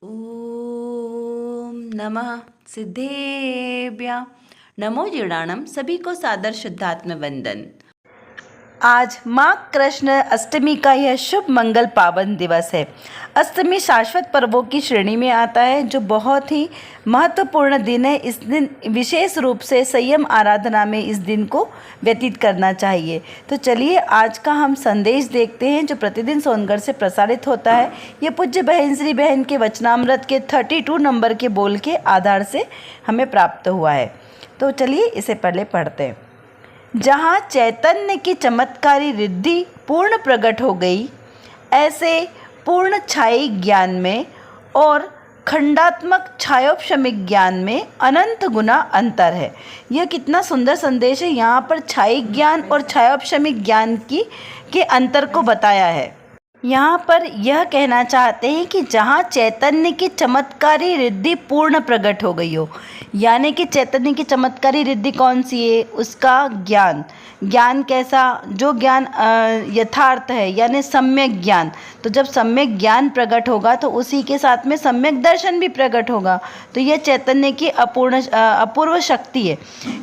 ओम नमः सिद्धेभ्य नमो जीर्णाणम। सभी को सादर शुद्धात्म वंदन। आज माँ कृष्ण अष्टमी का यह शुभ मंगल पावन दिवस है। अष्टमी शाश्वत पर्वों की श्रेणी में आता है, जो बहुत ही महत्वपूर्ण दिन है। इस दिन विशेष रूप से संयम आराधना में इस दिन को व्यतीत करना चाहिए। तो चलिए आज का हम संदेश देखते हैं, जो प्रतिदिन सोनगढ़ से प्रसारित होता है। ये पूज्य बहन श्री बहन के वचनामृत के 32 नंबर के बोल के आधार से हमें प्राप्त हुआ है। तो चलिए इसे पहले पढ़ते हैं। जहाँ चैतन्य की चमत्कारी रिद्धि पूर्ण प्रकट हो गई, ऐसे पूर्ण छाई ज्ञान में और खंडात्मक छायोपशमिक ज्ञान में अनंत गुना अंतर है। यह कितना सुंदर संदेश है। यहाँ पर छाई ज्ञान और छायोपशमिक ज्ञान के अंतर को बताया है। यहाँ पर यह कहना चाहते हैं कि जहाँ चैतन्य की चमत्कारी रिद्धि पूर्ण प्रकट हो गई हो, यानी कि चैतन्य की चमत्कारी रिद्धि कौन सी है? उसका ज्ञान कैसा? जो ज्ञान यथार्थ है, यानी सम्यक ज्ञान। तो जब सम्यक ज्ञान प्रकट होगा तो उसी के साथ में सम्यक दर्शन भी प्रकट होगा। तो यह चैतन्य की अपूर्व शक्ति है।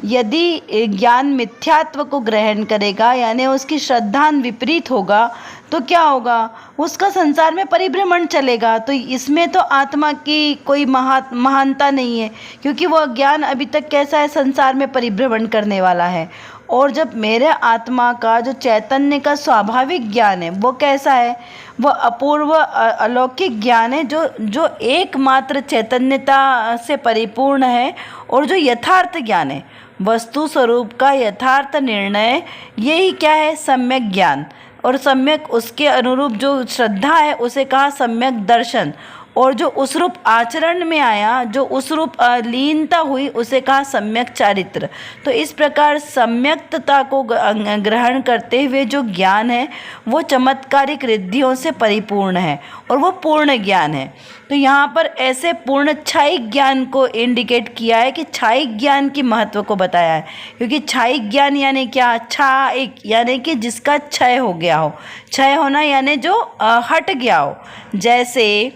यदि ज्ञान मिथ्यात्व को ग्रहण करेगा, यानी उसकी श्रद्धान विपरीत होगा, तो क्या होगा? उसका संसार में परिभ्रमण चलेगा। तो इसमें तो आत्मा की कोई महानता नहीं है, क्योंकि वह ज्ञान अभी तक कैसा है? संसार में परिभ्रमण करने वाला है। और जब मेरे आत्मा का जो चैतन्य का स्वाभाविक ज्ञान है, वो कैसा है? वह अपूर्व अलौकिक ज्ञान है, जो एकमात्र चैतन्यता से परिपूर्ण है। और जो यथार्थ ज्ञान है, वस्तु स्वरूप का यथार्थ निर्णय, यही क्या है? सम्यक ज्ञान। और सम्यक उसके अनुरूप जो श्रद्धा है, उसे कहा सम्यक दर्शन। और जो उस रूप आचरण में आया, जो उस रूप लीनता हुई, उसे कहा सम्यक चारित्र। तो इस प्रकार सम्यक्तता को ग्रहण करते हुए जो ज्ञान है, वो चमत्कारिक रिद्धियों से परिपूर्ण है और वो पूर्ण ज्ञान है। तो यहाँ पर ऐसे पूर्ण छाई ज्ञान को इंडिकेट किया है कि छाई ज्ञान की महत्व को बताया है। क्योंकि छाई ज्ञान यानी क्या? छाई यानी कि जिसका क्षय हो गया हो। क्षय होना यानी जो हट गया हो। जैसे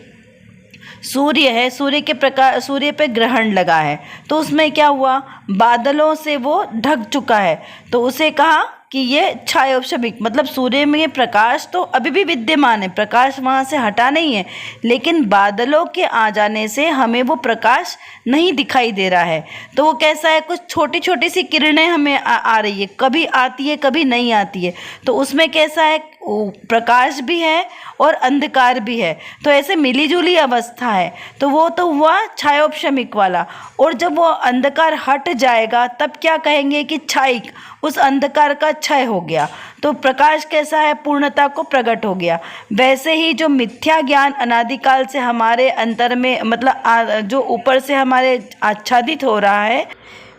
सूर्य है, सूर्य पे ग्रहण लगा है, तो उसमें क्या हुआ? बादलों से वो ढक चुका है। तो उसे कहा कि ये छायोपशमिक, मतलब सूर्य में प्रकाश तो अभी भी विद्यमान है, प्रकाश वहाँ से हटा नहीं है, लेकिन बादलों के आ जाने से हमें वो प्रकाश नहीं दिखाई दे रहा है। तो वो कैसा है? कुछ छोटी छोटी सी किरणें हमें आ रही है, कभी आती है कभी नहीं आती है। तो उसमें कैसा है? प्रकाश भी है और अंधकार भी है। तो ऐसे मिलीजुली अवस्था है। तो वो तो हुआ छायोपशमिक वाला। और जब वो अंधकार हट जाएगा, तब क्या कहेंगे? कि छाइक, उस अंधकार का क्षय हो गया। तो प्रकाश कैसा है? पूर्णता को प्रकट हो गया। वैसे ही जो मिथ्या ज्ञान अनादिकाल से हमारे अंतर में, मतलब जो ऊपर से हमारे आच्छादित हो रहा है,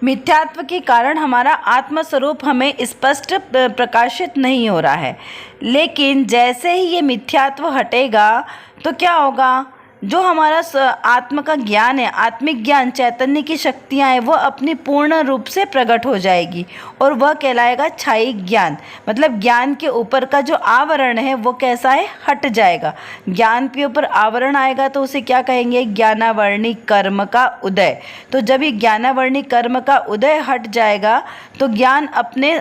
मिथ्यात्व के कारण हमारा आत्मस्वरूप हमें स्पष्ट प्रकाशित नहीं हो रहा है। लेकिन जैसे ही ये मिथ्यात्व हटेगा, तो क्या होगा? जो हमारा आत्म का ज्ञान है, आत्मिक ज्ञान, चैतन्य की शक्तियाँ हैं, वह अपनी पूर्ण रूप से प्रकट हो जाएगी। और वह कहलाएगा छाई ज्ञान। मतलब ज्ञान के ऊपर का जो आवरण है, वो कैसा है? हट जाएगा। ज्ञान के ऊपर आवरण आएगा तो उसे क्या कहेंगे? ज्ञानावर्णी कर्म का उदय। तो जब ये ज्ञानावर्णी कर्म का उदय हट जाएगा, तो ज्ञान अपने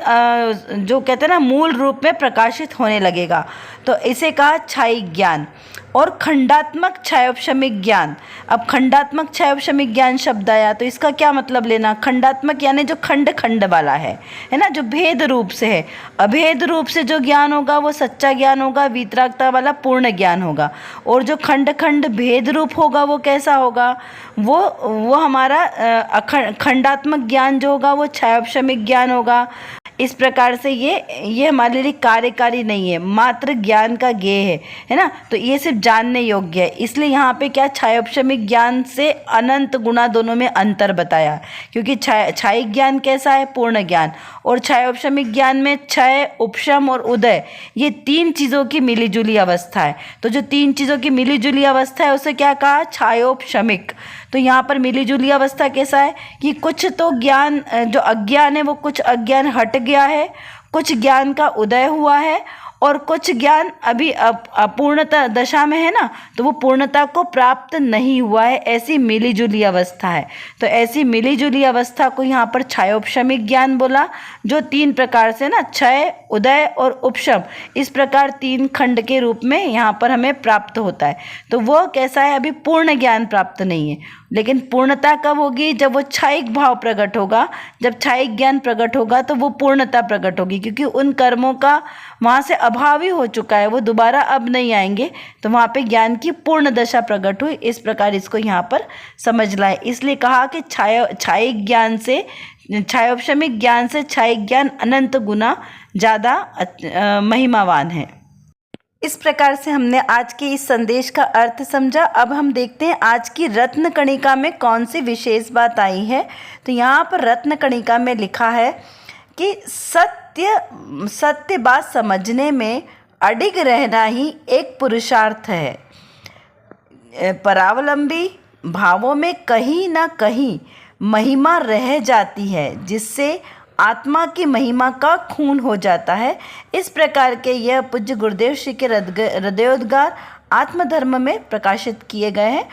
जो कहते हैं ना, मूल रूप में प्रकाशित होने लगेगा। तो इसे कहा छाई ज्ञान। और खंडात्मक छायोपशमिक ज्ञान। अब खंडात्मक छायोपशमिक ज्ञान शब्द आया, तो इसका क्या मतलब लेना? खंडात्मक यानी जो खंड खंड वाला है ना, जो भेद रूप से है। अभेद रूप से जो ज्ञान होगा, वो सच्चा ज्ञान होगा, वीतरागता वाला पूर्ण ज्ञान होगा। और जो खंड खंड भेद रूप होगा, वो कैसा होगा? वो हमारा खंडात्मक ज्ञान जो होगा, वो छायोपशमिक ज्ञान होगा। इस प्रकार से ये हमारे लिए कार्यकारी नहीं है, मात्र ज्ञान का गेय है ना। तो ये सिर्फ जानने योग्य है। इसलिए यहाँ पे क्या? छायोपशमिक ज्ञान से अनंत गुना दोनों में अंतर बताया। क्योंकि छाई ज्ञान कैसा है? पूर्ण ज्ञान। और छायोपशमिक ज्ञान में क्षय, उपशम और उदय, ये तीन चीज़ों की मिलीजुली अवस्था है। तो जो तीन चीज़ों की मिलीजुली अवस्था है, उसे क्या कहा? छायोपशमिक। तो यहाँ पर मिलीजुली अवस्था कैसा है? कि कुछ तो ज्ञान, जो अज्ञान है, वो कुछ अज्ञान हट गया है, कुछ ज्ञान का उदय हुआ है, और कुछ ज्ञान अभी अपूर्णता दशा में है ना, तो वो पूर्णता को प्राप्त नहीं हुआ है, ऐसी मिलीजुली अवस्था है। तो ऐसी मिलीजुली अवस्था को यहाँ पर छायोपशमिक ज्ञान बोला, जो 3 प्रकार से ना, क्षय, उदय और उपशम, इस प्रकार 3 खंड के रूप में यहाँ पर हमें प्राप्त होता है। तो वो कैसा है, अभी पूर्ण ज्ञान प्राप्त नहीं है, लेकिन पूर्णता कब होगी, जब वो क्षयिक भाव प्रकट होगा, जब क्षयिक ज्ञान प्रकट होगा तो वो पूर्णता प्रकट होगी, क्योंकि उन कर्मों का वहाँ से अभाव ही हो चुका है, वो दोबारा अब नहीं आएंगे, तो वहाँ पे ज्ञान की पूर्ण दशा प्रकट हुई। इस प्रकार इसको यहाँ पर समझ लाए, इसलिए कहा कि क्षयिक ज्ञान से, छायोपशमिक ज्ञान से क्षयिक ज्ञान अनंत गुना ज़्यादा महिमावान है। इस प्रकार से हमने आज के इस संदेश का अर्थ समझा। अब हम देखते हैं आज की रत्न कणिका में कौन सी विशेष बात आई है। तो यहाँ पर रत्न कणिका में लिखा है कि सत्य बात समझने में अडिग रहना ही एक पुरुषार्थ है। परावलंबी भावों में कहीं ना कहीं महिमा रह जाती है, जिससे आत्मा की महिमा का खून हो जाता है। इस प्रकार के यह पूज्य गुरुदेव श्री के हृदयोद्गार आत्मधर्म में प्रकाशित किए गए हैं।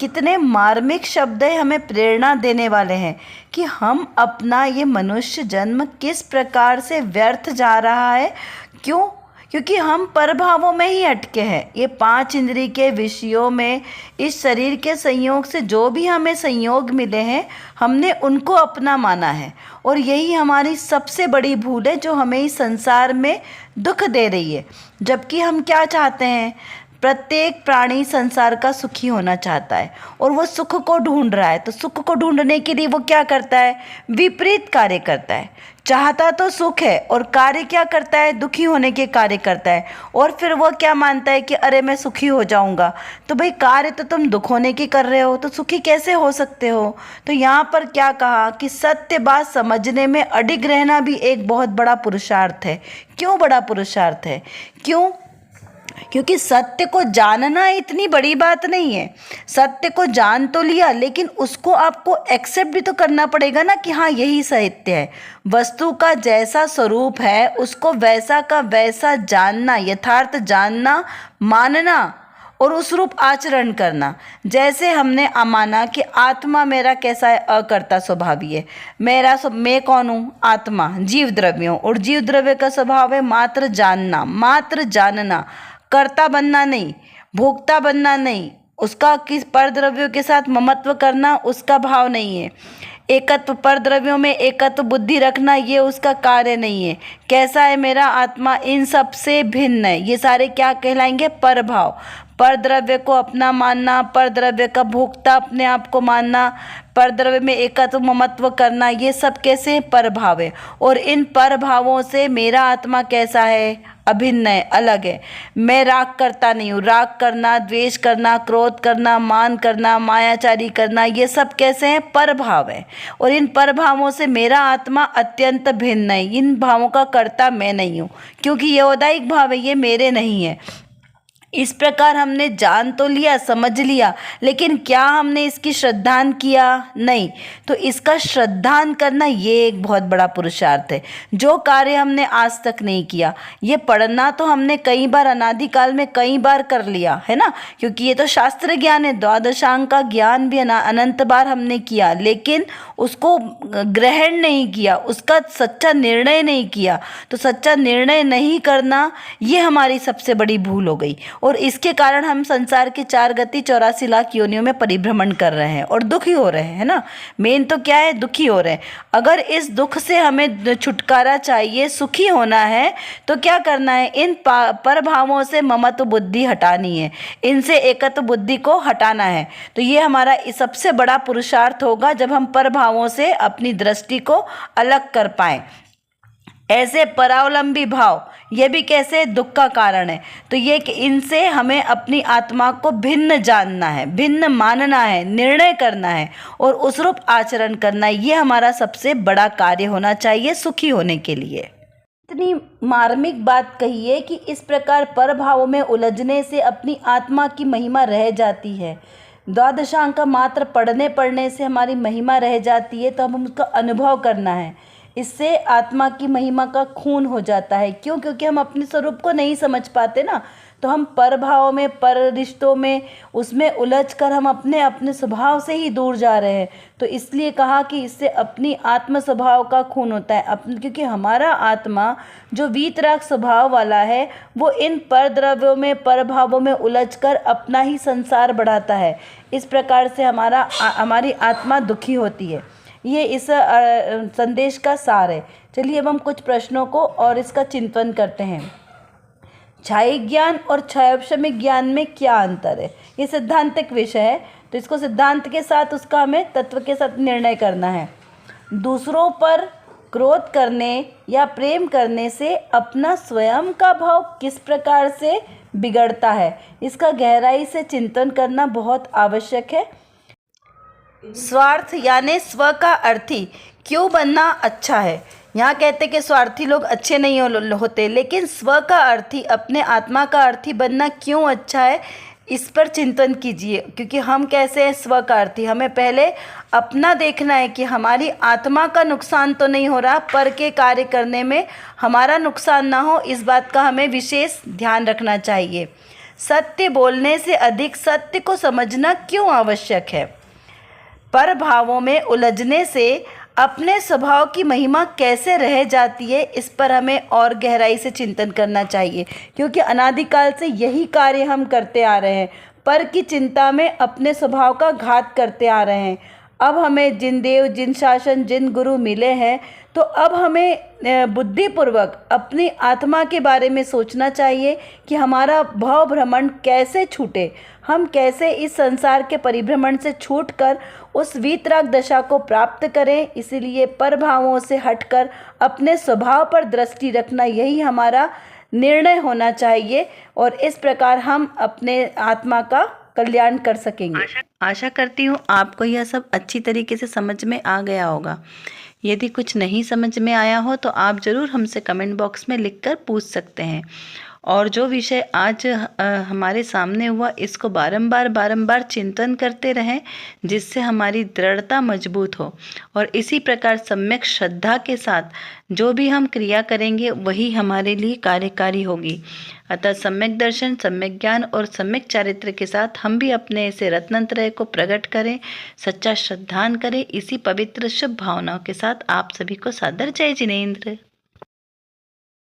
कितने मार्मिक शब्द हमें प्रेरणा देने वाले हैं कि हम अपना ये मनुष्य जन्म किस प्रकार से व्यर्थ जा रहा है। क्यों? क्योंकि हम परभावों में ही अटके हैं। ये 5 इंद्रिय के विषयों में इस शरीर के संयोग से जो भी हमें संयोग मिले हैं, हमने उनको अपना माना है, और यही हमारी सबसे बड़ी भूल है, जो हमें इस संसार में दुख दे रही है। जबकि हम क्या चाहते हैं, प्रत्येक प्राणी संसार का सुखी होना चाहता है, और वो सुख को ढूंढ रहा है। तो सुख को ढूंढने के लिए वो क्या करता है, विपरीत कार्य करता है। चाहता तो सुख है, और कार्य क्या करता है, दुखी होने के कार्य करता है। और फिर वो क्या मानता है कि अरे मैं सुखी हो जाऊंगा। तो भाई कार्य तो तुम दुख होने की कर रहे हो, तो सुखी कैसे हो सकते हो। तो यहाँ पर क्या कहा कि सत्य बात समझने में अडिग रहना भी एक बहुत बड़ा पुरुषार्थ है। क्यों बड़ा पुरुषार्थ है? क्यों? क्योंकि सत्य को जानना इतनी बड़ी बात नहीं है। सत्य को जान तो लिया, लेकिन उसको आपको एक्सेप्ट भी तो करना पड़ेगा ना कि हाँ यही सत्य है। वस्तु का जैसा स्वरूप है उसको वैसा का वैसा जानना, यथार्थ जानना, मानना और उस रूप आचरण करना। जैसे हमने माना कि आत्मा मेरा कैसा है, अकर्ता स्वभावी है। मैं कौन हूँ? आत्मा, जीव द्रव्य हूँ, और जीव द्रव्य का स्वभाव है मात्र जानना, मात्र जानना, कर्ता बनना नहीं, भोक्ता बनना नहीं, उसका किस पर द्रव्यों के साथ ममत्व करना उसका भाव नहीं है। एकत्व, पर द्रव्यों में एकत्व बुद्धि रखना ये उसका कार्य नहीं है। कैसा है मेरा आत्मा? इन सब से भिन्न है। ये सारे क्या कहलाएंगे? पर भाव। पर द्रव्य को अपना मानना, पर द्रव्य का भोक्ता अपने आप को मानना, पर द्रव्य में एकत्व ममत्व करना, ये सब कैसे? पर भाव है। और इन पर भावों से मेरा आत्मा कैसा है? अभिन्न है, अलग है। मैं राग करता नहीं हूँ। राग करना, द्वेष करना, क्रोध करना, मान करना, मायाचारी करना, ये सब कैसे हैं? पर भाव है। और इन पर भावों से मेरा आत्मा अत्यंत भिन्न है। इन भावों का कर्ता मैं नहीं हूँ, क्योंकि ये औदायिक भाव है, ये मेरे नहीं है। इस प्रकार हमने जान तो लिया, समझ लिया, लेकिन क्या हमने इसकी श्रद्धान किया? नहीं। तो इसका श्रद्धान करना ये एक बहुत बड़ा पुरुषार्थ है, जो कार्य हमने आज तक नहीं किया। ये पढ़ना तो हमने कई बार अनादिकाल में कई बार कर लिया है ना, क्योंकि ये तो शास्त्र ज्ञान है। द्वादशांग का ज्ञान भी अनंत बार हमने किया, लेकिन उसको ग्रहण नहीं किया, उसका सच्चा निर्णय नहीं किया। तो सच्चा निर्णय नहीं करना ये हमारी सबसे बड़ी भूल हो गई, और इसके कारण हम संसार की 4 गति 84 लाख योनियों में परिभ्रमण कर रहे हैं और दुखी हो रहे हैं, है ना। मेन तो क्या है? दुखी हो रहे हैं। अगर इस दुख से हमें छुटकारा चाहिए, सुखी होना है, तो क्या करना है? इन पर भावों से ममत्व बुद्धि हटानी है, इनसे एकत्व बुद्धि को हटाना है। तो ये हमारा सबसे बड़ा पुरुषार्थ होगा, जब हम पर भावों से अपनी दृष्टि को अलग कर पाएं। ऐसे परावलंबी भाव, ये भी कैसे? दुख का कारण है। तो ये कि इनसे हमें अपनी आत्मा को भिन्न जानना है, भिन्न मानना है, निर्णय करना है और उस रूप आचरण करना है। ये हमारा सबसे बड़ा कार्य होना चाहिए सुखी होने के लिए। इतनी मार्मिक बात कही है कि इस प्रकार पर भावों में उलझने से अपनी आत्मा की महिमा रह जाती है। द्वादशांग का मात्र पढ़ने से हमारी महिमा रह जाती है, तो हम उसका अनुभव करना है। इससे आत्मा की महिमा का खून हो जाता है। क्यों? क्योंकि हम अपने स्वरूप को नहीं समझ पाते ना, तो हम पर भाव में, पर रिश्तों में, उसमें उलझ कर हम अपने अपने स्वभाव से ही दूर जा रहे हैं। तो इसलिए कहा कि इससे अपनी आत्म स्वभाव का खून होता है। क्योंकि हमारा आत्मा जो वीतराग स्वभाव वाला है, वो इन पर द्रव्यों में, पर भावों में उलझ कर अपना ही संसार बढ़ाता है। इस प्रकार से हमारी आत्मा दुखी होती है। ये इस संदेश का सार है। चलिए अब हम कुछ प्रश्नों को और इसका चिंतन करते हैं। छायी ज्ञान और क्षयक्षमिक ज्ञान में क्या अंतर है? ये सिद्धांतिक विषय है, तो इसको सिद्धांत के साथ उसका हमें तत्व के साथ निर्णय करना है। दूसरों पर क्रोध करने या प्रेम करने से अपना स्वयं का भाव किस प्रकार से बिगड़ता है, इसका गहराई से चिंतन करना बहुत आवश्यक है। स्वार्थ यानी स्व का अर्थी क्यों बनना अच्छा है? यहाँ कहते कि स्वार्थी लोग अच्छे नहीं होते, लेकिन स्व का अर्थी, अपने आत्मा का अर्थी बनना क्यों अच्छा है, इस पर चिंतन कीजिए। क्योंकि हम कैसे हैं स्व का अर्थी? हमें पहले अपना देखना है कि हमारी आत्मा का नुकसान तो नहीं हो रहा, पर के कार्य करने में हमारा नुकसान ना हो, इस बात का हमें विशेष ध्यान रखना चाहिए। सत्य बोलने से अधिक सत्य को समझना क्यों आवश्यक है? पर भावों में उलझने से अपने स्वभाव की महिमा कैसे रह जाती है, इस पर हमें और गहराई से चिंतन करना चाहिए। क्योंकि अनादिकाल से यही कार्य हम करते आ रहे हैं, पर की चिंता में अपने स्वभाव का घात करते आ रहे हैं। अब हमें जिन देव, जिन शासन, जिन गुरु मिले हैं, तो अब हमें बुद्धिपूर्वक अपनी आत्मा के बारे में सोचना चाहिए कि हमारा भाव भ्रमण कैसे छूटे, हम कैसे इस संसार के परिभ्रमण से छूटकर उस वीतराग दशा को प्राप्त करें। इसीलिए पर भावों से हटकर अपने स्वभाव पर दृष्टि रखना, यही हमारा निर्णय होना चाहिए, और इस प्रकार हम अपने आत्मा का कल्याण कर सकेंगे। आशा करती हूँ आपको यह सब अच्छी तरीके से समझ में आ गया होगा। यदि कुछ नहीं समझ में आया हो तो आप ज़रूर हमसे कमेंट बॉक्स में लिखकर पूछ सकते हैं। और जो विषय आज हमारे सामने हुआ, इसको बारंबार चिंतन करते रहें, जिससे हमारी दृढ़ता मजबूत हो। और इसी प्रकार सम्यक श्रद्धा के साथ जो भी हम क्रिया करेंगे, वही हमारे लिए कार्यकारी होगी। अतः सम्यक दर्शन, सम्यक ज्ञान और सम्यक चारित्र के साथ हम भी अपने ऐसे रत्नत्रय को प्रकट करें, सच्चा श्रद्धान करें। इसी पवित्र शुभ भावनाओं के साथ आप सभी को सादर जय जिनेंद्र।